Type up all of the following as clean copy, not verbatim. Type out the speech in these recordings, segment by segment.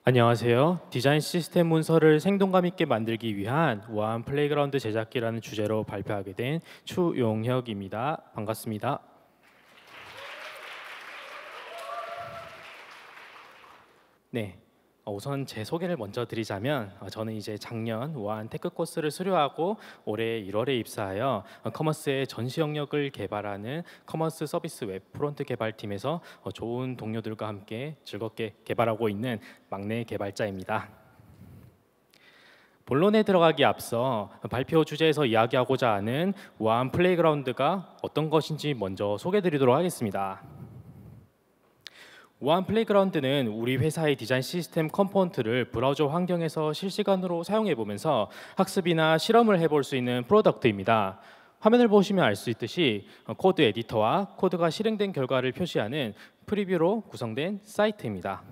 안녕하세요. 디자인 시스템 문서를 생동감 있게 만들기 위한 우아한 플레이그라운드 제작기라는 주제로 발표하게 된 추용혁입니다. 반갑습니다. 네. 우선 제 소개를 먼저 드리자면 저는 이제 작년 우아한 테크 코스를 수료하고 올해 1월에 입사하여 커머스의 전시 영역을 개발하는 커머스 서비스 웹 프론트 개발팀에서 좋은 동료들과 함께 즐겁게 개발하고 있는 막내 개발자입니다. 본론에 들어가기 앞서 발표 주제에서 이야기하고자 하는 우아한 플레이그라운드가 어떤 것인지 먼저 소개드리도록 하겠습니다. 우아한 플레이그라운드는 우리 회사의 디자인 시스템 컴포넌트를 브라우저 환경에서 실시간으로 사용해 보면서 학습이나 실험을 해볼 수 있는 프로덕트입니다. 화면을 보시면 알 수 있듯이 코드 에디터와 코드가 실행된 결과를 표시하는 프리뷰로 구성된 사이트입니다.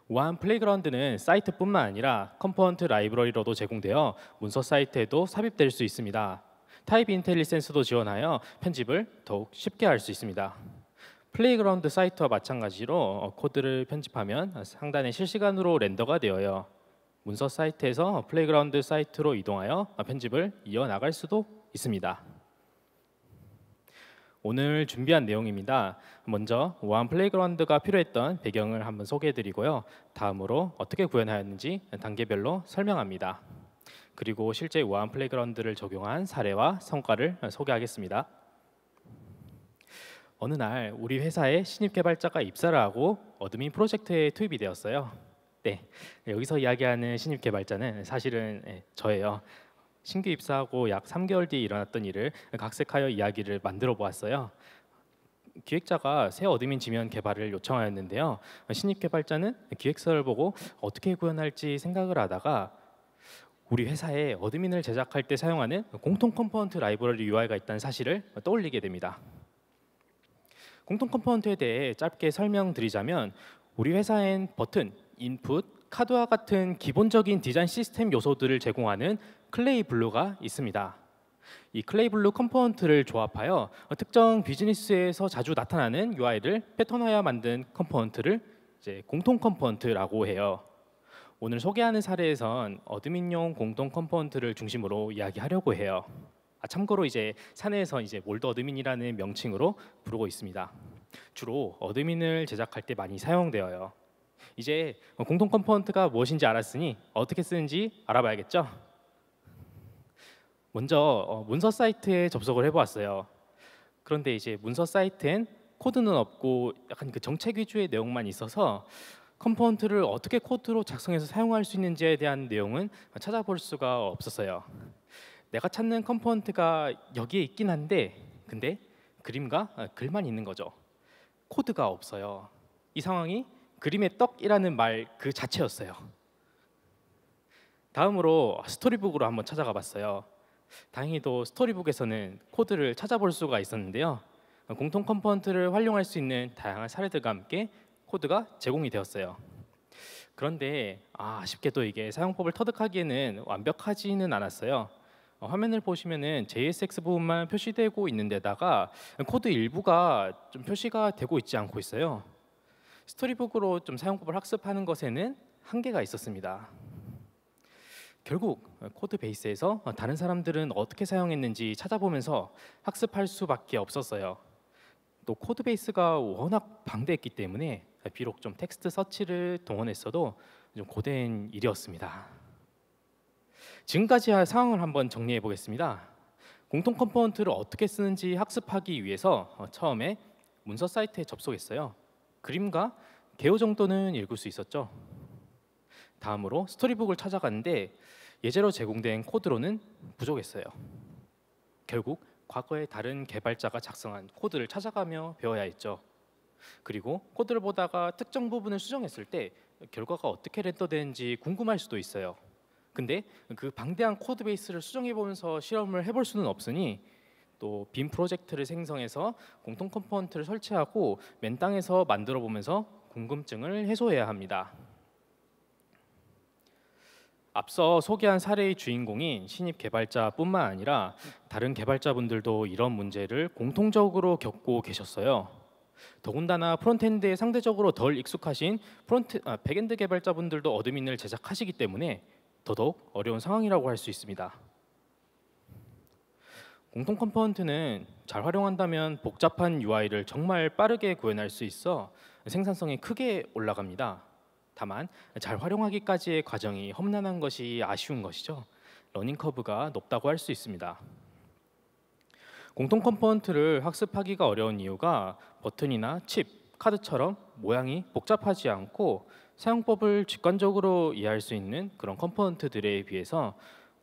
우아한 플레이그라운드는 사이트뿐만 아니라 컴포넌트 라이브러리로도 제공되어 문서 사이트에도 삽입될 수 있습니다. 타입 인텔리센스도 지원하여 편집을 더욱 쉽게 할 수 있습니다. 플레이그라운드 사이트와 마찬가지로 코드를 편집하면 상단에 실시간으로 렌더가 되어요. 문서 사이트에서 플레이그라운드 사이트로 이동하여 편집을 이어나갈 수도 있습니다. 오늘 준비한 내용입니다. 먼저 우아한 플레이그라운드가 필요했던 배경을 한번 소개해드리고요. 다음으로 어떻게 구현하였는지 단계별로 설명합니다. 그리고 실제 우아한 플레이그라운드를 적용한 사례와 성과를 소개하겠습니다. 어느 날 우리 회사에 신입 개발자가 입사를 하고 어드민 프로젝트에 투입이 되었어요. 네, 여기서 이야기하는 신입 개발자는 사실은 저예요. 신규 입사하고 약 3개월 뒤에 일어났던 일을 각색하여 이야기를 만들어 보았어요. 기획자가 새 어드민 지면 개발을 요청하였는데요. 신입 개발자는 기획서를 보고 어떻게 구현할지 생각을 하다가 우리 회사에 어드민을 제작할 때 사용하는 공통 컴포넌트 라이브러리 UI가 있다는 사실을 떠올리게 됩니다. 공통 컴포넌트에 대해 짧게 설명드리자면 우리 회사엔 버튼, 인풋, 카드와 같은 기본적인 디자인 시스템 요소들을 제공하는 클레이 블루가 있습니다. 이 클레이 블루 컴포넌트를 조합하여 특정 비즈니스에서 자주 나타나는 UI를 패턴화하여 만든 컴포넌트를 이제 공통 컴포넌트라고 해요. 오늘 소개하는 사례에선 어드민용 공통 컴포넌트를 중심으로 이야기하려고 해요. 참고로 이제 사내에서 이제 몰드 어드민이라는 명칭으로 부르고 있습니다. 주로 어드민을 제작할 때 많이 사용되어요. 이제 공통 컴포넌트가 무엇인지 알았으니 어떻게 쓰는지 알아봐야겠죠? 먼저 문서 사이트에 접속을 해보았어요. 그런데 이제 문서 사이트엔 코드는 없고 약간 그 정책 위주의 내용만 있어서 컴포넌트를 어떻게 코드로 작성해서 사용할 수 있는지에 대한 내용은 찾아볼 수가 없었어요. 내가 찾는 컴포넌트가 여기에 있긴 한데 근데 그림과 글만 있는 거죠. 코드가 없어요. 이 상황이 그림의 떡이라는 말 그 자체였어요. 다음으로 스토리북으로 한번 찾아가 봤어요. 다행히도 스토리북에서는 코드를 찾아볼 수가 있었는데요. 공통 컴포넌트를 활용할 수 있는 다양한 사례들과 함께 코드가 제공이 되었어요. 그런데 아쉽게도 이게 사용법을 터득하기에는 완벽하지는 않았어요. 화면을 보시면은 JSX 부분만 표시되고 있는 데다가 코드 일부가 좀 표시가 되고 있지 않고 있어요. 스토리북으로 좀 사용법을 학습하는 것에는 한계가 있었습니다. 결국 코드 베이스에서 다른 사람들은 어떻게 사용했는지 찾아보면서 학습할 수밖에 없었어요. 또 코드 베이스가 워낙 방대했기 때문에 비록 좀 텍스트 서치를 동원했어도 좀 고된 일이었습니다. 지금까지 한 상황을 한번 정리해 보겠습니다. 공통 컴포넌트를 어떻게 쓰는지 학습하기 위해서 처음에 문서 사이트에 접속했어요. 그림과 개요 정도는 읽을 수 있었죠. 다음으로 스토리북을 찾아갔는데 예제로 제공된 코드로는 부족했어요. 결국 과거에 다른 개발자가 작성한 코드를 찾아가며 배워야 했죠. 그리고 코드를 보다가 특정 부분을 수정했을 때 결과가 어떻게 렌더되는지 궁금할 수도 있어요. 근데 그 방대한 코드 베이스를 수정해 보면서 실험을 해볼 수는 없으니 또 빔 프로젝트를 생성해서 공통 컴포넌트를 설치하고 맨땅에서 만들어 보면서 궁금증을 해소해야 합니다. 앞서 소개한 사례의 주인공인 신입 개발자뿐만 아니라 다른 개발자분들도 이런 문제를 공통적으로 겪고 계셨어요. 더군다나 프론트엔드에 상대적으로 덜 익숙하신 백엔드 개발자분들도 어드민을 제작하시기 때문에 더더욱 어려운 상황이라고 할 수 있습니다. 공통 컴포넌트는 잘 활용한다면 복잡한 UI를 정말 빠르게 구현할 수 있어 생산성이 크게 올라갑니다. 다만 잘 활용하기까지의 과정이 험난한 것이 아쉬운 것이죠. 러닝 커브가 높다고 할 수 있습니다. 공통 컴포넌트를 학습하기가 어려운 이유가 버튼이나 칩, 카드처럼 모양이 복잡하지 않고 사용법을 직관적으로 이해할 수 있는 그런 컴포넌트들에 비해서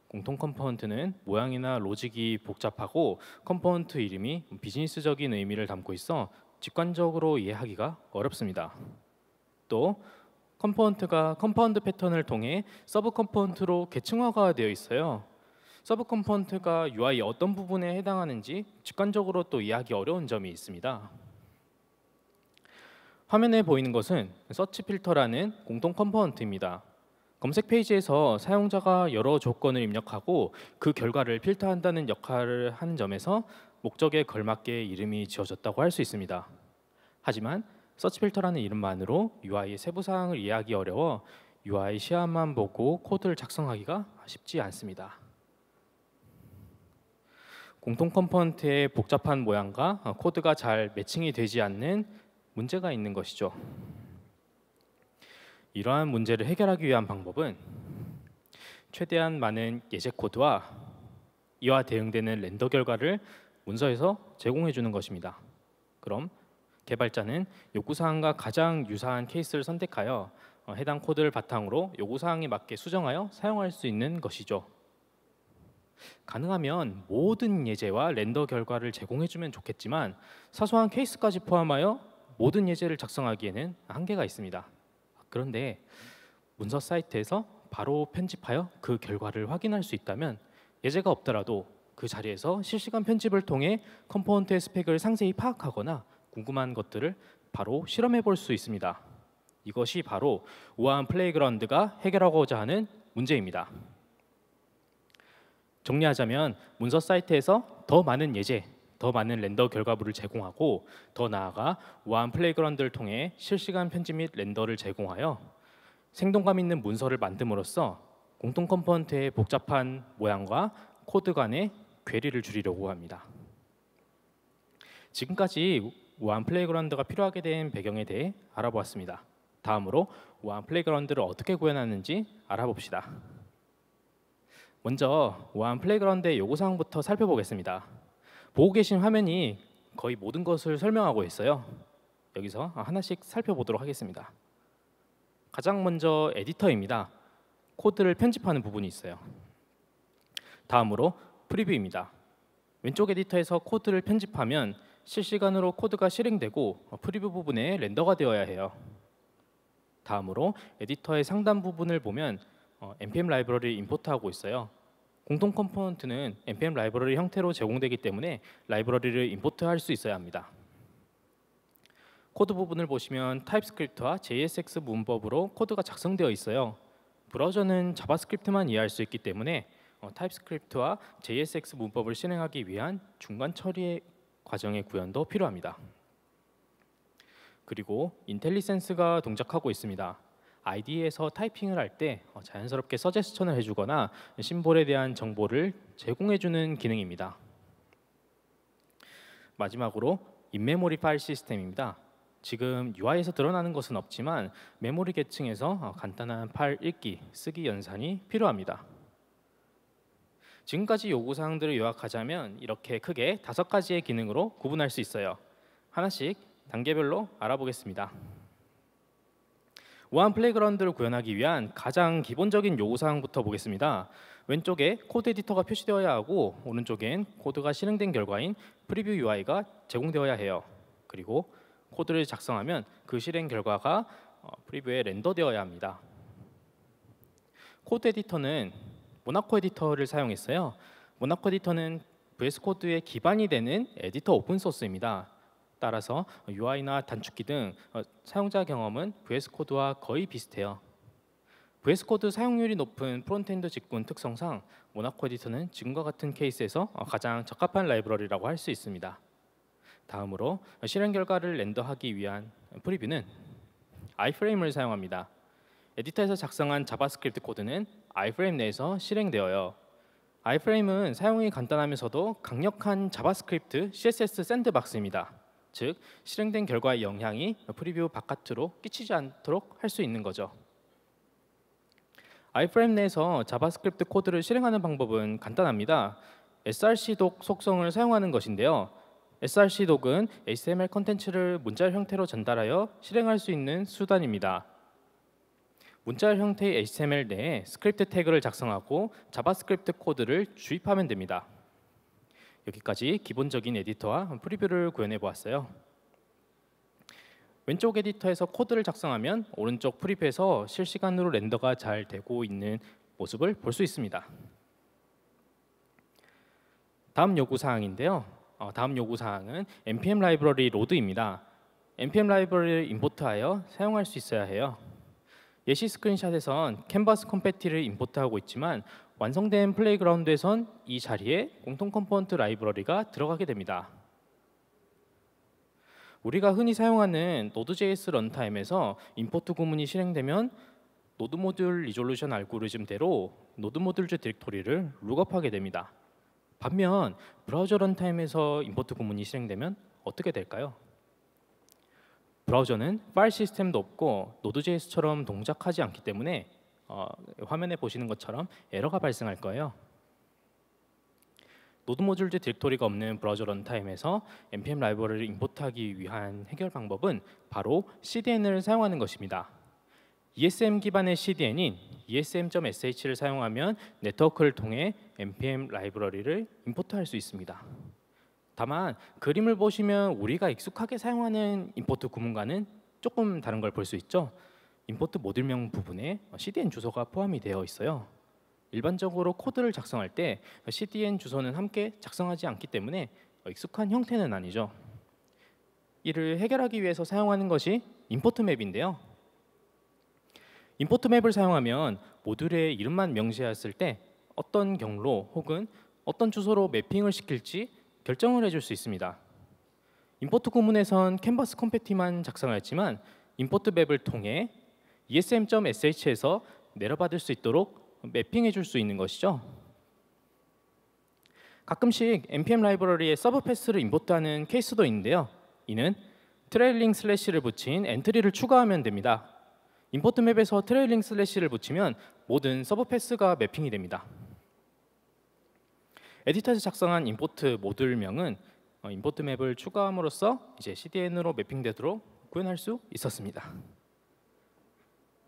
공통 컴포넌트는 모양이나 로직이 복잡하고 컴포넌트 이름이 비즈니스적인 의미를 담고 있어 직관적으로 이해하기가 어렵습니다. 또 컴포넌트가 컴파운드 패턴을 통해 서브 컴포넌트로 계층화가 되어 있어요. 서브 컴포넌트가 UI 어떤 부분에 해당하는지 직관적으로 또 이해하기 어려운 점이 있습니다. 화면에 보이는 것은 서치 필터라는 공통 컴포넌트입니다. 검색 페이지에서 사용자가 여러 조건을 입력하고 그 결과를 필터한다는 역할을 하는 점에서 목적에 걸맞게 이름이 지어졌다고 할 수 있습니다. 하지만 서치 필터라는 이름만으로 UI의 세부 사항을 이해하기 어려워 UI 시안만 보고 코드를 작성하기가 쉽지 않습니다. 공통 컴포넌트의 복잡한 모양과 코드가 잘 매칭이 되지 않는 문제가 있는 것이죠. 이러한 문제를 해결하기 위한 방법은 최대한 많은 예제 코드와 이와 대응되는 렌더 결과를 문서에서 제공해 주는 것입니다. 그럼 개발자는 요구사항과 가장 유사한 케이스를 선택하여 해당 코드를 바탕으로 요구사항에 맞게 수정하여 사용할 수 있는 것이죠. 가능하면 모든 예제와 렌더 결과를 제공해 주면 좋겠지만 사소한 케이스까지 포함하여 모든 예제를 작성하기에는 한계가 있습니다. 그런데 문서 사이트에서 바로 편집하여 그 결과를 확인할 수 있다면 예제가 없더라도 그 자리에서 실시간 편집을 통해 컴포넌트의 스펙을 상세히 파악하거나 궁금한 것들을 바로 실험해 볼 수 있습니다. 이것이 바로 우아한 플레이그라운드가 해결하고자 하는 문제입니다. 정리하자면 문서 사이트에서 더 많은 예제, 더 많은 렌더 결과물을 제공하고 더 나아가 우아한 플레이그라운드를 통해 실시간 편집 및 렌더를 제공하여 생동감 있는 문서를 만듦으로써 공통 컴포넌트의 복잡한 모양과 코드 간의 괴리를 줄이려고 합니다. 지금까지 우아한 플레이그라운드가 필요하게 된 배경에 대해 알아보았습니다. 다음으로 우아한 플레이그라운드를 어떻게 구현하는지 알아봅시다. 먼저 우아한 플레이그라운드의 요구사항부터 살펴보겠습니다. 보고 계신 화면이 거의 모든 것을 설명하고 있어요. 여기서 하나씩 살펴보도록 하겠습니다. 가장 먼저 에디터입니다. 코드를 편집하는 부분이 있어요. 다음으로 프리뷰입니다. 왼쪽 에디터에서 코드를 편집하면 실시간으로 코드가 실행되고 프리뷰 부분에 렌더가 되어야 해요. 다음으로 에디터의 상단 부분을 보면 npm 라이브러리를 임포트하고 있어요. 공통 컴포넌트는 npm 라이브러리 형태로 제공되기 때문에 라이브러리를 임포트할 수 있어야 합니다. 코드 부분을 보시면 타입스크립트와 JSX 문법으로 코드가 작성되어 있어요. 브라우저는 자바스크립트만 이해할 수 있기 때문에 타입스크립트와 JSX 문법을 실행하기 위한 중간 처리 과정의 구현도 필요합니다. 그리고 인텔리센스가 동작하고 있습니다. IDE에서 타이핑을 할 때 자연스럽게 서제스천을 해주거나 심볼에 대한 정보를 제공해주는 기능입니다. 마지막으로 인메모리 파일 시스템입니다. 지금 UI에서 드러나는 것은 없지만 메모리 계층에서 간단한 파일 읽기, 쓰기 연산이 필요합니다. 지금까지 요구사항들을 요약하자면 이렇게 크게 5가지의 기능으로 구분할 수 있어요. 하나씩 단계별로 알아보겠습니다. 우아한 플레이그라운드를 구현하기 위한 가장 기본적인 요구사항부터 보겠습니다. 왼쪽에 코드 에디터가 표시되어야 하고 오른쪽엔 코드가 실행된 결과인 프리뷰 UI가 제공되어야 해요. 그리고 코드를 작성하면 그 실행 결과가 프리뷰에 렌더되어야 합니다. 코드 에디터는 모나코 에디터를 사용했어요. 모나코 에디터는 VS 코드의 기반이 되는 에디터 오픈소스입니다. 따라서 UI나 단축키 등 사용자 경험은 VS 코드와 거의 비슷해요. VS 코드 사용률이 높은 프론트엔드 직군 특성상 모나코 에디터는 지금과 같은 케이스에서 가장 적합한 라이브러리라고 할 수 있습니다. 다음으로 실행 결과를 렌더하기 위한 프리뷰는 iframe을 사용합니다. 에디터에서 작성한 자바스크립트 코드는 iframe 내에서 실행되어요. iframe은 사용이 간단하면서도 강력한 자바스크립트 CSS 샌드박스입니다. 즉, 실행된 결과의 영향이 프리뷰 바깥으로 끼치지 않도록 할 수 있는 거죠. iframe 내에서 자바스크립트 코드를 실행하는 방법은 간단합니다. srcdoc 속성을 사용하는 것인데요. srcdoc은 HTML 컨텐츠를 문자열 형태로 전달하여 실행할 수 있는 수단입니다. 문자열 형태의 HTML 내에 스크립트 태그를 작성하고 자바스크립트 코드를 주입하면 됩니다. 여기까지 기본적인 에디터와 프리뷰를 구현해 보았어요. 왼쪽 에디터에서 코드를 작성하면 오른쪽 프리뷰에서 실시간으로 렌더가 잘 되고 있는 모습을 볼 수 있습니다. 다음 요구사항인데요. 다음 요구사항은 npm 라이브러리 로드입니다. npm 라이브러리를 임포트하여 사용할 수 있어야 해요. 예시 스크린샷에선 캔버스 컴패티를 임포트하고 있지만 완성된 플레이그라운드에선 이 자리에 공통 컴포넌트 라이브러리가 들어가게 됩니다. 우리가 흔히 사용하는 Node.js 런타임에서 임포트 구문이 실행되면 노드 모듈 리졸루션 알고리즘대로 노드 모듈즈 디렉토리를 룩업하게 됩니다. 반면 브라우저 런타임에서 임포트 구문이 실행되면 어떻게 될까요? 브라우저는 파일 시스템도 없고 Node.js처럼 동작하지 않기 때문에 화면에 보시는 것처럼 에러가 발생할 거예요. 노드 모듈즈 디렉토리가 없는 브라우저 런타임에서 npm 라이브러리를 임포트하기 위한 해결 방법은 바로 CDN을 사용하는 것입니다. ESM 기반의 CDN인 esm.sh를 사용하면 네트워크를 통해 npm 라이브러리를 임포트할 수 있습니다. 다만 그림을 보시면 우리가 익숙하게 사용하는 임포트 구문과는 조금 다른 걸 볼 수 있죠. 임포트 모듈명 부분에 CDN 주소가 포함이 되어 있어요. 일반적으로 코드를 작성할 때 CDN 주소는 함께 작성하지 않기 때문에 익숙한 형태는 아니죠. 이를 해결하기 위해서 사용하는 것이 임포트 맵인데요. 임포트 맵을 사용하면 모듈의 이름만 명시하였을 때 어떤 경로 혹은 어떤 주소로 매핑을 시킬지 결정을 해줄 수 있습니다. 임포트 구문에선 캔버스 컴패티만 작성하였지만 임포트 맵을 통해 esm.sh에서 내려받을 수 있도록 매핑해 줄 수 있는 것이죠. 가끔씩 npm 라이브러리에 서브 패스를 임포트하는 케이스도 있는데요. 이는 트레일링 슬래시를 붙인 엔트리를 추가하면 됩니다. 임포트 맵에서 트레일링 슬래시를 붙이면 모든 서브 패스가 매핑이 됩니다. 에디터에서 작성한 임포트 모듈명은 임포트 맵을 추가함으로써 이제 CDN으로 매핑되도록 구현할 수 있었습니다.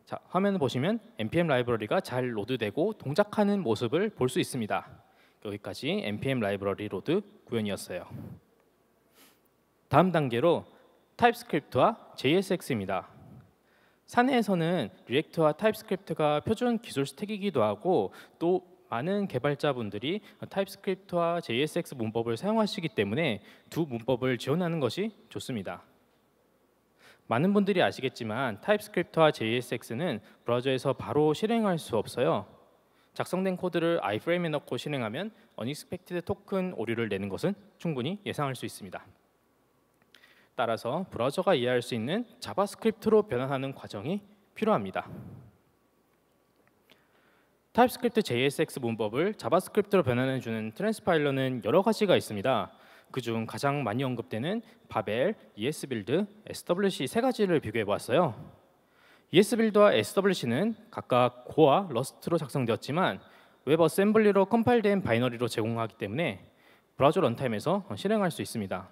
자, 화면을 보시면 npm 라이브러리가 잘 로드되고 동작하는 모습을 볼 수 있습니다. 여기까지 npm 라이브러리 로드 구현이었어요. 다음 단계로 타입스크립트와 JSX입니다. 사내에서는 리액트와 타입스크립트가 표준 기술 스택이기도 하고 또 많은 개발자분들이 타입스크립트와 JSX 문법을 사용하시기 때문에 두 문법을 지원하는 것이 좋습니다. 많은 분들이 아시겠지만 타입스크립트와 JSX는 브라우저에서 바로 실행할 수 없어요. 작성된 코드를 iframe에 넣고 실행하면 unexpected 토큰 오류를 내는 것은 충분히 예상할 수 있습니다. 따라서 브라우저가 이해할 수 있는 자바스크립트로 변환하는 과정이 필요합니다. 타입스크립트 JSX 문법을 자바스크립트로 변환해주는 트랜스파일러는 여러 가지가 있습니다. 그중 가장 많이 언급되는 바벨, ESBuild, SWC 세 가지를 비교해 보았어요. ESBuild와 SWC는 각각 고와 러스트로 작성되었지만 웹 어셈블리로 컴파일된 바이너리로 제공하기 때문에 브라우저 런타임에서 실행할 수 있습니다.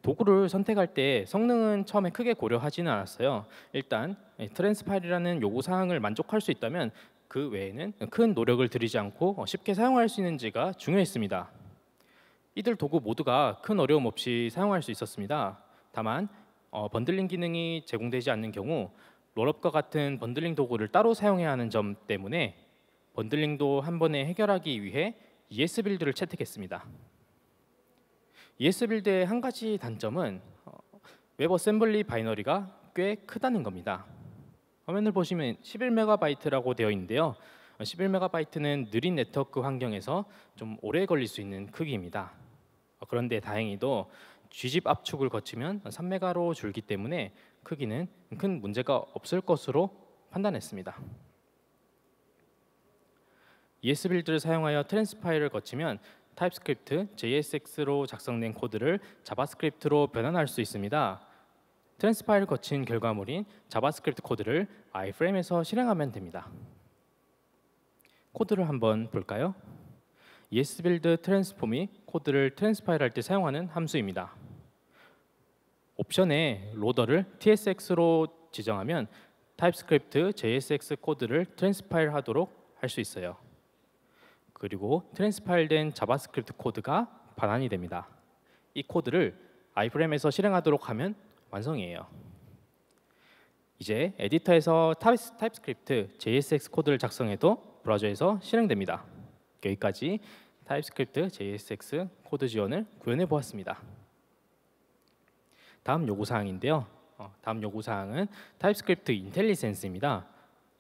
도구를 선택할 때 성능은 처음에 크게 고려하지는 않았어요. 일단 트랜스파일이라는 요구사항을 만족할 수 있다면 그 외에는 큰 노력을 들이지 않고 쉽게 사용할 수 있는지가 중요했습니다. 이들 도구 모두가 큰 어려움 없이 사용할 수 있었습니다. 다만 번들링 기능이 제공되지 않는 경우 롤업과 같은 번들링 도구를 따로 사용해야 하는 점 때문에 번들링도 한 번에 해결하기 위해 ESBuild를 채택했습니다. ESBuild의 한 가지 단점은 웹 어셈블리 바이너리가 꽤 크다는 겁니다. 화면을 보시면 11MB라고 되어 있는데요. 11MB는 느린 네트워크 환경에서 좀 오래 걸릴 수 있는 크기입니다. 그런데 다행히도 G집 압축을 거치면 3메가로 줄기 때문에 크기는 큰 문제가 없을 것으로 판단했습니다. ES 빌드를 사용하여 트랜스파일을 거치면 타입스크립트 JSX로 작성된 코드를 자바스크립트로 변환할 수 있습니다. 트랜스파일을 거친 결과물인 자바스크립트 코드를 iframe에서 실행하면 됩니다. 코드를 한번 볼까요? ESBuild 트랜스폼이 코드를 트랜스파일 할 때 사용하는 함수입니다. 옵션에 로더를 tsx로 지정하면 타입스크립트 JSX 코드를 트랜스파일 하도록 할 수 있어요. 그리고 트랜스파일된 자바스크립트 코드가 반환이 됩니다. 이 코드를 iframe에서 실행하도록 하면 완성이에요. 이제 에디터에서 타입스크립트 JSX 코드를 작성해도 브라우저에서 실행됩니다. 여기까지 타입스크립트 JSX 코드 지원을 구현해 보았습니다. 다음 요구사항인데요. 다음 요구사항은 타입스크립트 인텔리센스입니다.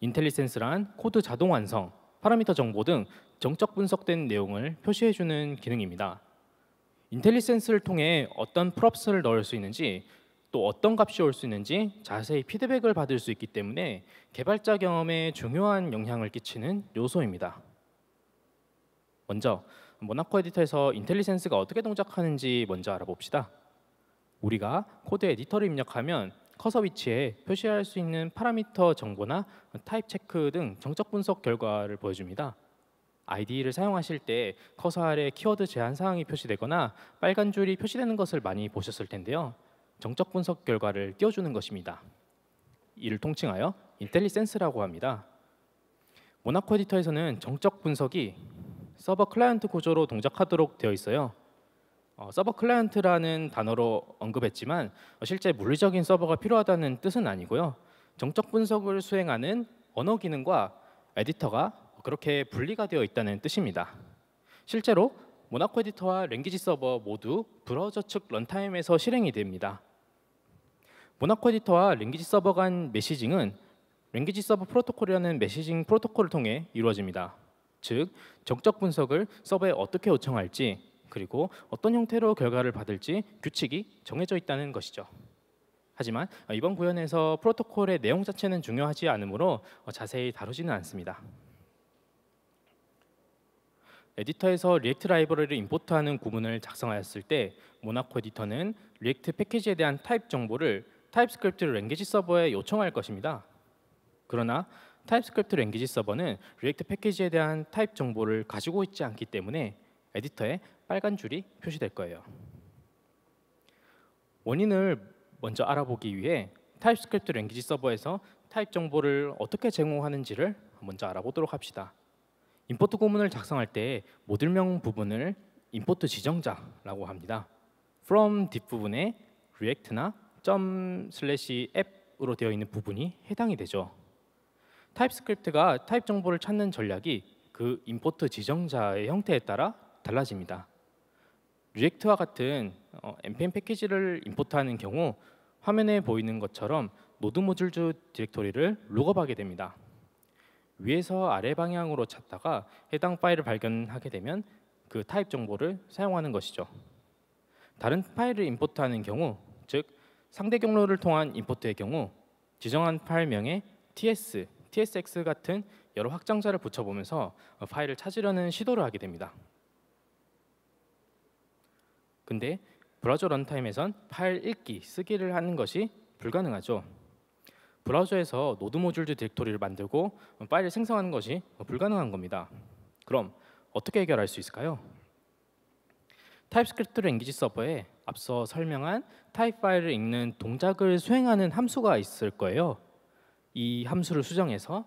인텔리센스란 코드 자동 완성, 파라미터 정보 등 정적 분석된 내용을 표시해주는 기능입니다. 인텔리센스를 통해 어떤 프롭스를 넣을 수 있는지 또 어떤 값이 올 수 있는지 자세히 피드백을 받을 수 있기 때문에 개발자 경험에 중요한 영향을 끼치는 요소입니다. 먼저 모나코 에디터에서 인텔리센스가 어떻게 동작하는지 먼저 알아봅시다. 우리가 코드 에디터를 입력하면 커서 위치에 표시할 수 있는 파라미터 정보나 타입 체크 등 정적 분석 결과를 보여줍니다. IDE를 사용하실 때 커서 아래 키워드 제한 사항이 표시되거나 빨간 줄이 표시되는 것을 많이 보셨을 텐데요. 정적 분석 결과를 띄워주는 것입니다. 이를 통칭하여 인텔리센스라고 합니다. 모나코 에디터에서는 정적 분석이 서버 클라이언트 구조로 동작하도록 되어 있어요. 서버 클라이언트라는 단어로 언급했지만 실제 물리적인 서버가 필요하다는 뜻은 아니고요. 정적 분석을 수행하는 언어 기능과 에디터가 그렇게 분리가 되어 있다는 뜻입니다. 실제로 모나코 에디터와 랭귀지 서버 모두 브라우저 측 런타임에서 실행이 됩니다. 모나코 에디터와 랭귀지 서버 간 메시징은 랭귀지 서버 프로토콜이라는 메시징 프로토콜을 통해 이루어집니다. 즉, 정적 분석을 서버에 어떻게 요청할지 그리고 어떤 형태로 결과를 받을지 규칙이 정해져 있다는 것이죠. 하지만 이번 구현에서 프로토콜의 내용 자체는 중요하지 않으므로 자세히 다루지는 않습니다. 에디터에서 리액트 라이브러리를 임포트하는 구문을 작성하였을 때 모나코 에디터는 리액트 패키지에 대한 타입 정보를 타입스크립트 랭귀지 서버에 요청할 것입니다. 그러나 타입스크립트 랭귀지 서버는 리액트 패키지에 대한 타입 정보를 가지고 있지 않기 때문에 에디터에 빨간 줄이 표시될 거예요. 원인을 먼저 알아보기 위해 타입스크립트 랭귀지 서버에서 타입 정보를 어떻게 제공하는지를 먼저 알아보도록 합시다. 임포트 구문을 작성할 때 모듈명 부분을 임포트 지정자라고 합니다. from 뒷부분에 react나 ./app으로 되어 있는 부분이 해당이 되죠. 타입스크립트가 타입 정보를 찾는 전략이 그 임포트 지정자의 형태에 따라 달라집니다. 리액트와 같은 npm 패키지를 임포트하는 경우 화면에 보이는 것처럼 노드 모듈즈 디렉토리를 룩업하게 됩니다. 위에서 아래 방향으로 찾다가 해당 파일을 발견하게 되면 그 타입 정보를 사용하는 것이죠. 다른 파일을 임포트하는 경우, 즉 상대 경로를 통한 임포트의 경우 지정한 파일명에 ts, tsx 같은 여러 확장자를 붙여보면서 파일을 찾으려는 시도를 하게 됩니다. 근데 브라우저 런타임에선 파일 읽기, 쓰기를 하는 것이 불가능하죠. 브라우저에서 노드 모듈즈 디렉토리를 만들고 파일을 생성하는 것이 불가능한 겁니다. 그럼 어떻게 해결할 수 있을까요? 타입스크립트 랭귀지 서버에 앞서 설명한 타입 파일을 읽는 동작을 수행하는 함수가 있을 거예요. 이 함수를 수정해서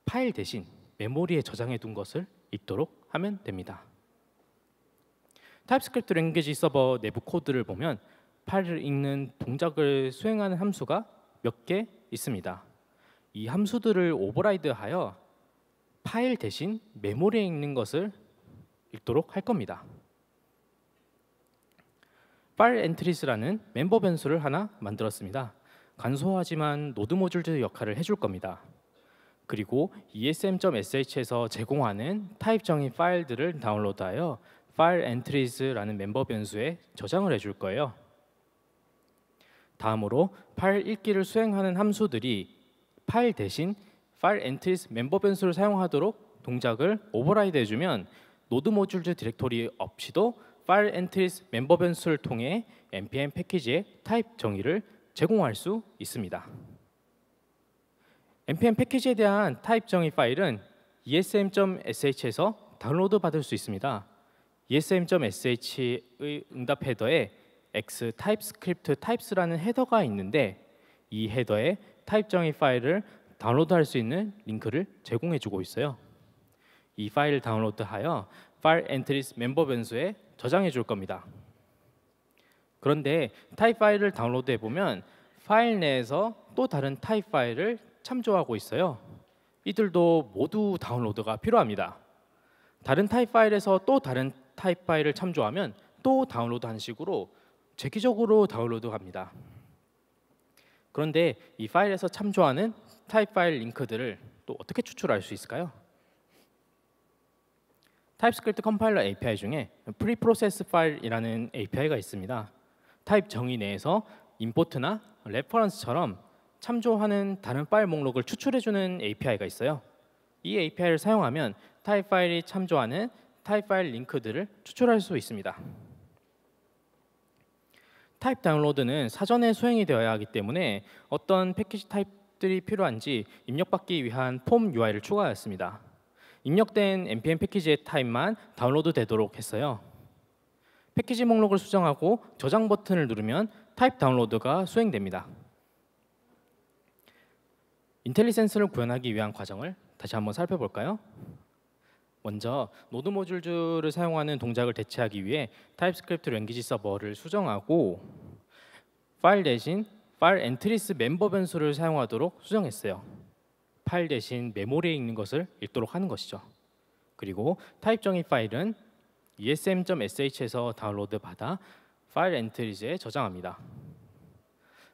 파일 대신 메모리에 저장해 둔 것을 읽도록 하면 됩니다. 타입스크립트 랭귀지 서버 내부 코드를 보면 파일을 읽는 동작을 수행하는 함수가 몇 개 있습니다. 이 함수들을 오버라이드하여 파일 대신 메모리에 읽는 것을 읽도록 할 겁니다. 파일 엔트리스라는 멤버 변수를 하나 만들었습니다. 간소하지만 노드 모듈즈 역할을 해줄 겁니다. 그리고 esm.sh에서 제공하는 타입 정의 파일들을 다운로드하여 file entries라는 멤버 변수에 저장을 해줄 거예요. 다음으로 파일 읽기를 수행하는 함수들이 파일 대신 file entries 멤버 변수를 사용하도록 동작을 오버라이드 해주면 노드 모듈즈 디렉토리 없이도 file entries 멤버 변수를 통해 npm 패키지의 타입 정의를 제공할 수 있습니다. npm 패키지에 대한 타입 정의 파일은 esm.sh에서 다운로드 받을 수 있습니다. esm.sh의 응답 헤더에 x TypeScript Types라는 헤더가 있는데 이 헤더에 타입 정의 파일을 다운로드할 수 있는 링크를 제공해주고 있어요. 이 파일을 다운로드하여 file entries 멤버 변수에 저장해 줄 겁니다. 그런데 타입 파일을 다운로드해 보면 파일 내에서 또 다른 타입 파일을 참조하고 있어요. 이들도 모두 다운로드가 필요합니다. 다른 타입 파일에서 또 다른 타입 파일을 참조하면 또 다운로드하는 식으로 재기적으로 다운로드합니다. 그런데 이 파일에서 참조하는 타입 파일 링크들을 또 어떻게 추출할 수 있을까요? 타입스크립트 컴파일러 API 중에 프리프로세스 파일이라는 API가 있습니다. 타입 정의 내에서 임포트나 레퍼런스처럼 참조하는 다른 파일 목록을 추출해주는 API가 있어요. 이 API를 사용하면 타입 파일이 참조하는 타입 파일 링크들을 추출할 수 있습니다. 타입 다운로드는 사전에 수행이 되어야 하기 때문에 어떤 패키지 타입들이 필요한지 입력받기 위한 폼 UI를 추가하였습니다. 입력된 npm 패키지의 타입만 다운로드 되도록 했어요. 패키지 목록을 수정하고 저장 버튼을 누르면 타입 다운로드가 수행됩니다. 인텔리센스를 구현하기 위한 과정을 다시 한번 살펴볼까요? 먼저 노드 모듈즈를 사용하는 동작을 대체하기 위해 타입스크립트 랭귀지 서버를 수정하고 파일 대신 파일 엔트리스 멤버 변수를 사용하도록 수정했어요. 파일 대신 메모리에 있는 것을 읽도록 하는 것이죠. 그리고 타입 정의 파일은 esm.sh에서 다운로드 받아 파일 엔트리즈에 저장합니다.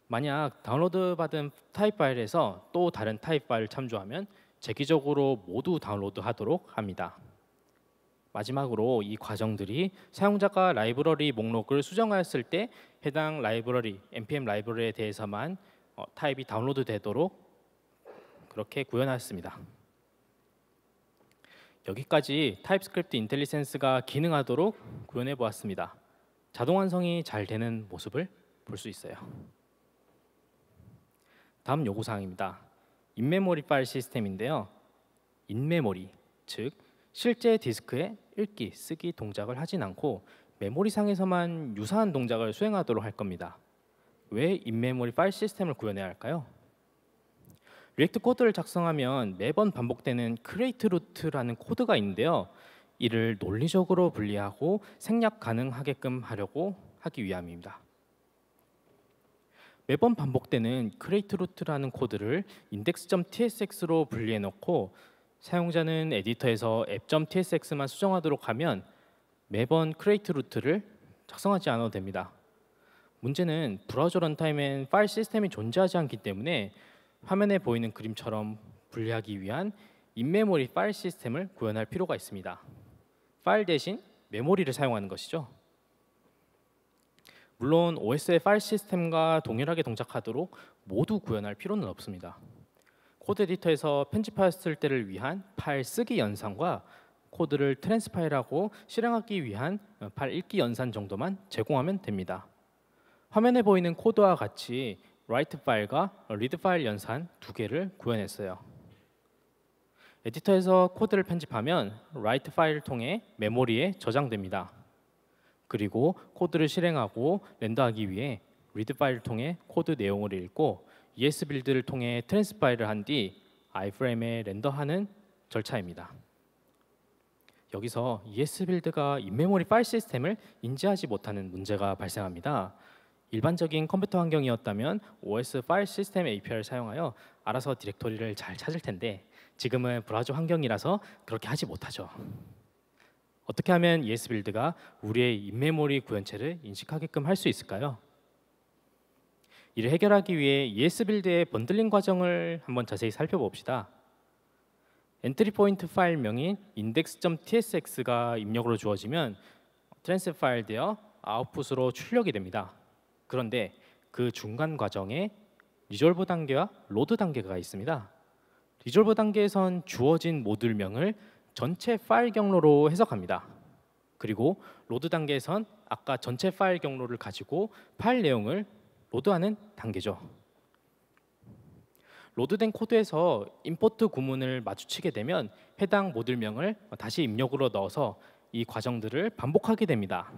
만약 다운로드 받은 타입 파일에서 또 다른 타입 파일을 참조하면 재기적으로 모두 다운로드하도록 합니다. 마지막으로 이 과정들이 사용자가 라이브러리 목록을 수정하였을 때 해당 라이브러리, npm 라이브러리에 대해서만 타입이 다운로드 되도록 그렇게 구현하였습니다. 여기까지 타입스크립트 인텔리센스가 기능하도록 구현해 보았습니다. 자동 완성이 잘 되는 모습을 볼 수 있어요. 다음 요구사항입니다. 인메모리 파일 시스템인데요. 인메모리, 즉 실제 디스크에 읽기, 쓰기 동작을 하진 않고 메모리상에서만 유사한 동작을 수행하도록 할 겁니다. 왜 인메모리 파일 시스템을 구현해야 할까요? 리액트 코드를 작성하면 매번 반복되는 create 루트라는 코드가 있는데요. 이를 논리적으로 분리하고 생략 가능하게끔 하려고 하기 위함입니다. 매번 반복되는 create 루트라는 코드를 index.tsx로 분리해 놓고 사용자는 에디터에서 app.tsx만 수정하도록 하면 매번 create 루트를 작성하지 않아도 됩니다. 문제는 브라우저 런타임엔 파일 시스템이 존재하지 않기 때문에 화면에 보이는 그림처럼 분리하기 위한 인메모리 파일 시스템을 구현할 필요가 있습니다. 파일 대신 메모리를 사용하는 것이죠. 물론 OS의 파일 시스템과 동일하게 동작하도록 모두 구현할 필요는 없습니다. 코드 에디터에서 편집하였을 때를 위한 파일 쓰기 연산과 코드를 트랜스파일하고 실행하기 위한 파일 읽기 연산 정도만 제공하면 됩니다. 화면에 보이는 코드와 같이 write 파일과 read 파일 연산 두 개를 구현했어요. 에디터에서 코드를 편집하면 write 파일을 통해 메모리에 저장됩니다. 그리고 코드를 실행하고 렌더하기 위해 read 파일을 통해 코드 내용을 읽고 ES빌드를 통해 트랜스파일을 한 뒤 iframe에 렌더하는 절차입니다. 여기서 ES빌드가 인메모리 파일 시스템을 인지하지 못하는 문제가 발생합니다. 일반적인 컴퓨터 환경이었다면 OS 파일 시스템 API를 사용하여 알아서 디렉토리를 잘 찾을 텐데 지금은 브라우저 환경이라서 그렇게 하지 못하죠. 어떻게 하면 ES빌드가 우리의 인메모리 구현체를 인식하게끔 할 수 있을까요? 이를 해결하기 위해 ES빌드의 번들링 과정을 한번 자세히 살펴봅시다. 엔트리 포인트 파일명인 index.tsx가 입력으로 주어지면 트랜스 파일되어 아웃풋으로 출력이 됩니다. 그런데 그 중간 과정에 리졸브 단계와 로드 단계가 있습니다. 리졸브 단계에선 주어진 모듈명을 전체 파일 경로로 해석합니다. 그리고 로드 단계에선 아까 전체 파일 경로를 가지고 파일 내용을 로드하는 단계죠. 로드된 코드에서 임포트 구문을 마주치게 되면 해당 모듈명을 다시 입력으로 넣어서 이 과정들을 반복하게 됩니다.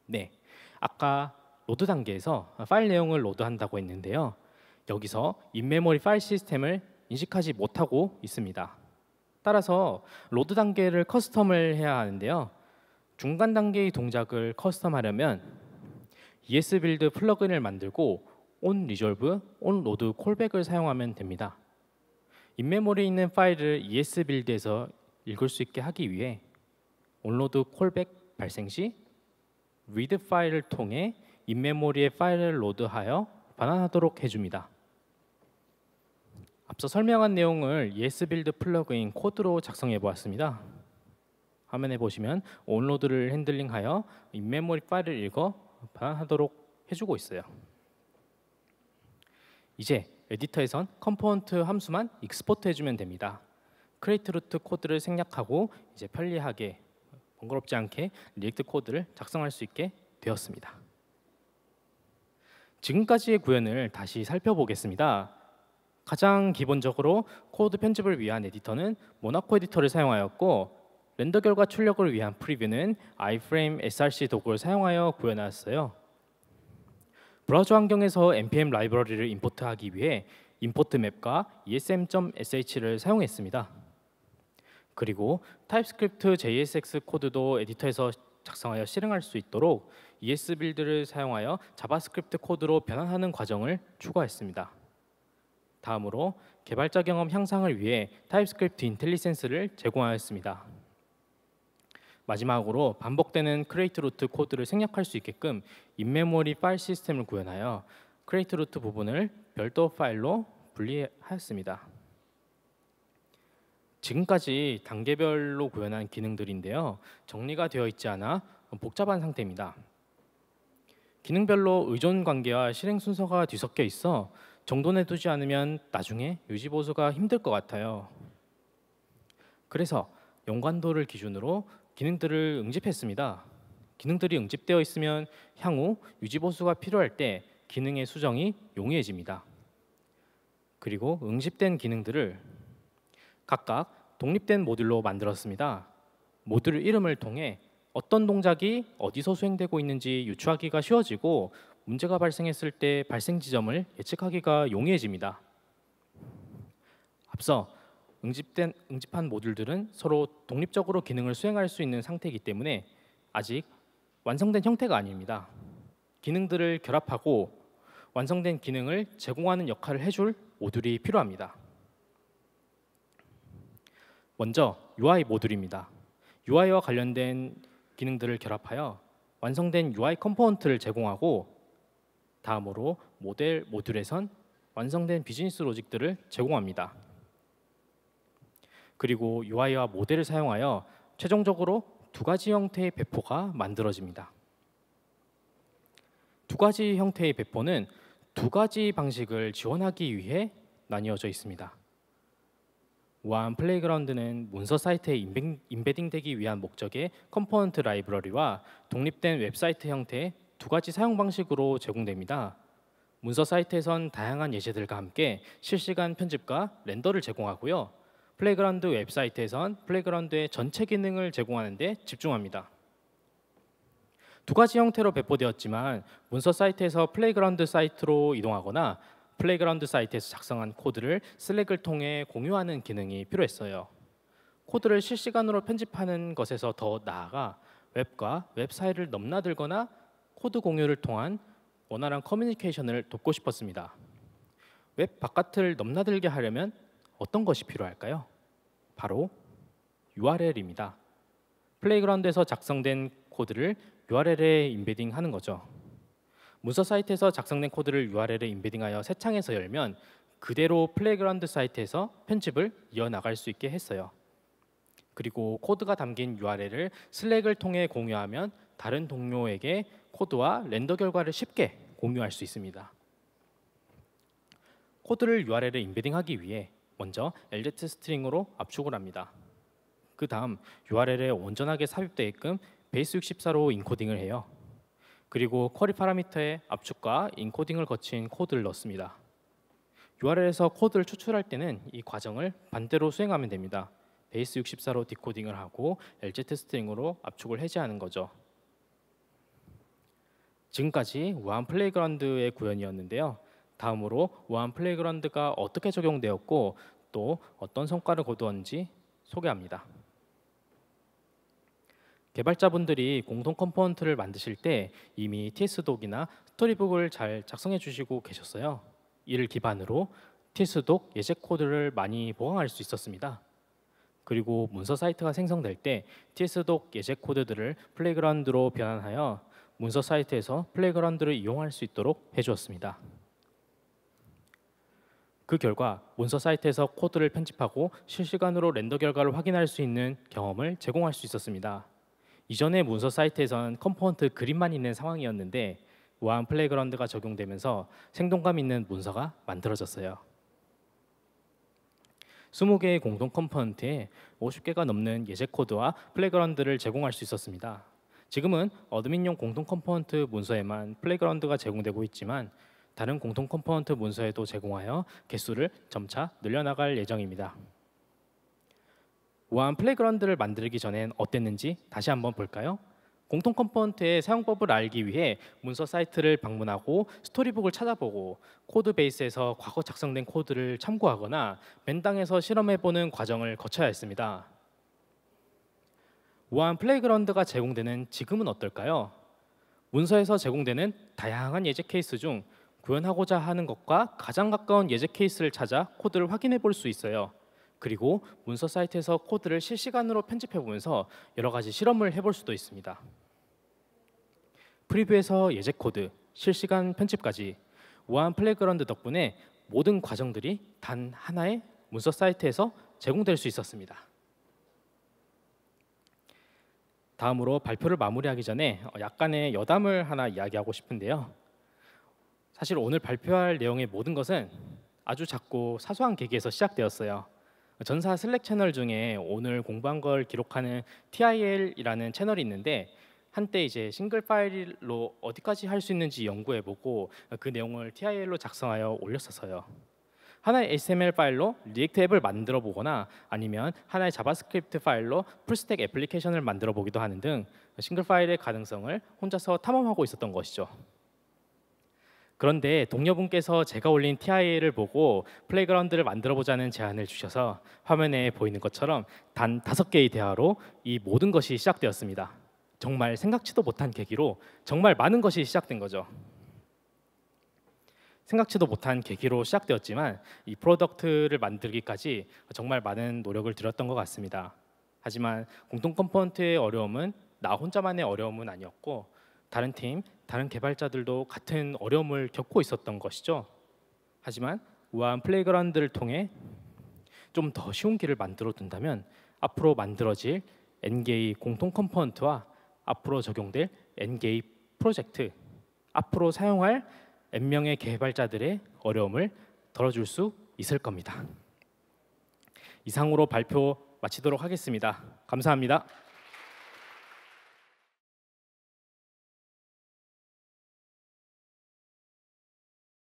네, 아까 로드 단계에서 파일 내용을 로드한다고 했는데요. 여기서 인메모리 파일 시스템을 인식하지 못하고 있습니다. 따라서 로드 단계를 커스텀을 해야 하는데요. 중간 단계의 동작을 커스텀하려면 ESBuild 플러그인을 만들고 onResolve, onLoad 콜백을 사용하면 됩니다. 인메모리에 있는 파일을 ESBuild에서 읽을 수 있게 하기 위해 onLoad 콜백 발생 시 read 파일을 통해 인메모리의 파일을 로드하여 반환하도록 해줍니다. 앞서 설명한 내용을 ESBuild 플러그인 코드로 작성해 보았습니다. 화면에 보시면 onload를 핸들링하여 인메모리 파일을 읽어 반환하도록 해주고 있어요. 이제 에디터에선 컴포넌트 함수만 익스포트 해주면 됩니다. 크리에이트 루트 코드를 생략하고 이제 편리하게 번거롭지 않게 리액트 코드를 작성할 수 있게 되었습니다. 지금까지의 구현을 다시 살펴보겠습니다. 가장 기본적으로 코드 편집을 위한 에디터는 모나코 에디터를 사용하였고 렌더 결과 출력을 위한 프리뷰는 iframe src 도구를 사용하여 구현하였어요. 브라우저 환경에서 npm 라이브러리를 임포트하기 위해 임포트 맵과 esm.sh를 사용했습니다. 그리고 타입스크립트 JSX 코드도 에디터에서 작성하여 실행할 수 있도록 ESBuild를 사용하여 자바스크립트 코드로 변환하는 과정을 추가했습니다. 다음으로 개발자 경험 향상을 위해 타입스크립트 인텔리센스를 제공하였습니다. 마지막으로 반복되는 크리에이트 루트 코드를 생략할 수 있게끔 인메모리 파일 시스템을 구현하여 크리에이트 루트 부분을 별도 파일로 분리하였습니다. 지금까지 단계별로 구현한 기능들인데요. 정리가 되어 있지 않아 복잡한 상태입니다. 기능별로 의존 관계와 실행 순서가 뒤섞여 있어 정돈해두지 않으면 나중에 유지 보수가 힘들 것 같아요. 그래서 연관도를 기준으로 기능들을 응집했습니다. 기능들이 응집되어 있으면 향후 유지 보수가 필요할 때 기능의 수정이 용이해집니다. 그리고 응집된 기능들을 각각 독립된 모듈로 만들었습니다. 모듈 이름을 통해 어떤 동작이 어디서 수행되고 있는지 유추하기가 쉬워지고 문제가 발생했을 때 발생 지점을 예측하기가 용이해집니다. 앞서 응집한 모듈들은 서로 독립적으로 기능을 수행할 수 있는 상태이기 때문에 아직 완성된 형태가 아닙니다. 기능들을 결합하고 완성된 기능을 제공하는 역할을 해줄 모듈이 필요합니다. 먼저 UI 모듈입니다. UI와 관련된 기능들을 결합하여 완성된 UI 컴포넌트를 제공하고 다음으로 모델 모듈에선 완성된 비즈니스 로직들을 제공합니다. 그리고 UI와 모델을 사용하여 최종적으로 두 가지 형태의 배포가 만들어집니다. 두 가지 형태의 배포는 두 가지 방식을 지원하기 위해 나뉘어져 있습니다. 우아한 플레이그라운드는 문서 사이트에 임베딩되기 위한 목적의 컴포넌트 라이브러리와 독립된 웹사이트 형태의 두 가지 사용 방식으로 제공됩니다. 문서 사이트에선 다양한 예제들과 함께 실시간 편집과 렌더를 제공하고요. 플레이그라운드 웹사이트에선 플레이그라운드의 전체 기능을 제공하는 데 집중합니다. 두 가지 형태로 배포되었지만 문서 사이트에서 플레이그라운드 사이트로 이동하거나 플레이그라운드 사이트에서 작성한 코드를 슬랙을 통해 공유하는 기능이 필요했어요. 코드를 실시간으로 편집하는 것에서 더 나아가 웹과 웹 사이를 넘나들거나 코드 공유를 통한 원활한 커뮤니케이션을 돕고 싶었습니다. 웹 바깥을 넘나들게 하려면 어떤 것이 필요할까요? 바로 URL입니다. 플레이그라운드에서 작성된 코드를 URL에 임베딩하는 거죠. 문서 사이트에서 작성된 코드를 URL에 임베딩하여 새 창에서 열면 그대로 플레이그라운드 사이트에서 편집을 이어나갈 수 있게 했어요. 그리고 코드가 담긴 URL을 슬랙을 통해 공유하면 다른 동료에게 코드와 렌더 결과를 쉽게 공유할 수 있습니다. 코드를 URL에 임베딩하기 위해 먼저 LZ 스트링으로 압축을 합니다. 그 다음 URL에 온전하게 삽입되게끔 베이스64로 인코딩을 해요. 그리고 쿼리 파라미터에 압축과 인코딩을 거친 코드를 넣습니다. URL에서 코드를 추출할 때는 이 과정을 반대로 수행하면 됩니다. 베이스64로 디코딩을 하고 LZ 스트링으로 압축을 해제하는 거죠. 지금까지 우아한 플레이그라운드의 구현이었는데요. 다음으로 우아한 플레이그라운드가 어떻게 적용되었고 또 어떤 성과를 거두었는지 소개합니다. 개발자분들이 공통 컴포넌트를 만드실 때 이미 TS독이나 스토리북을 잘 작성해 주시고 계셨어요. 이를 기반으로 TS독 예제 코드를 많이 보강할 수 있었습니다. 그리고 문서 사이트가 생성될 때 TS독 예제 코드들을 플레이그라운드로 변환하여 문서 사이트에서 플레이그라운드를 이용할 수 있도록 해주었습니다. 그 결과 문서 사이트에서 코드를 편집하고 실시간으로 렌더 결과를 확인할 수 있는 경험을 제공할 수 있었습니다. 이전의 문서 사이트에서는 컴포넌트 그림만 있는 상황이었는데 우아한 플레이그라운드가 적용되면서 생동감 있는 문서가 만들어졌어요. 20개의 공동 컴포넌트에 50개가 넘는 예제 코드와 플레이그라운드를 제공할 수 있었습니다. 지금은 어드민용 공동 컴포넌트 문서에만 플레이그라운드가 제공되고 있지만 다른 공동 컴포넌트 문서에도 제공하여 개수를 점차 늘려나갈 예정입니다. 우아한 플레이그라운드를 만들기 전엔 어땠는지 다시 한번 볼까요? 공통 컴포넌트의 사용법을 알기 위해 문서 사이트를 방문하고 스토리북을 찾아보고 코드 베이스에서 과거 작성된 코드를 참고하거나 맨땅에서 실험해보는 과정을 거쳐야 했습니다. 우아한 플레이그라운드가 제공되는 지금은 어떨까요? 문서에서 제공되는 다양한 예제 케이스 중 구현하고자 하는 것과 가장 가까운 예제 케이스를 찾아 코드를 확인해 볼 수 있어요. 그리고 문서 사이트에서 코드를 실시간으로 편집해 보면서 여러 가지 실험을 해볼 수도 있습니다. 프리뷰에서 예제 코드, 실시간 편집까지 우아한 플레이그라운드 덕분에 모든 과정들이 단 하나의 문서 사이트에서 제공될 수 있었습니다. 다음으로 발표를 마무리하기 전에 약간의 여담을 하나 이야기하고 싶은데요. 사실 오늘 발표할 내용의 모든 것은 아주 작고 사소한 계기에서 시작되었어요. 전사 슬랙 채널 중에 오늘 공부한 걸 기록하는 TIL이라는 채널이 있는데 한때 이제 싱글 파일로 어디까지 할 수 있는지 연구해보고 그 내용을 TIL로 작성하여 올렸었어요. 하나의 HTML 파일로 리액트 앱을 만들어 보거나 아니면 하나의 자바스크립트 파일로 풀스택 애플리케이션을 만들어 보기도 하는 등 싱글 파일의 가능성을 혼자서 탐험하고 있었던 것이죠. 그런데 동료분께서 제가 올린 TIL을 보고 플레이그라운드를 만들어 보자는 제안을 주셔서 화면에 보이는 것처럼 단 5개의 대화로 이 모든 것이 시작되었습니다. 정말 생각지도 못한 계기로 정말 많은 것이 시작된 거죠. 생각지도 못한 계기로 시작되었지만 이 프로덕트를 만들기까지 정말 많은 노력을 들였던 것 같습니다. 하지만 공통 컴포넌트의 어려움은 나 혼자만의 어려움은 아니었고 다른 팀, 다른 개발자들도 같은 어려움을 겪고 있었던 것이죠. 하지만 우아한 플레이그라운드를 통해 좀 더 쉬운 길을 만들어 둔다면 앞으로 만들어질 N개의 공통 컴포넌트와 앞으로 적용될 N개의 프로젝트, 앞으로 사용할 N명의 개발자들의 어려움을 덜어줄 수 있을 겁니다. 이상으로 발표 마치도록 하겠습니다. 감사합니다.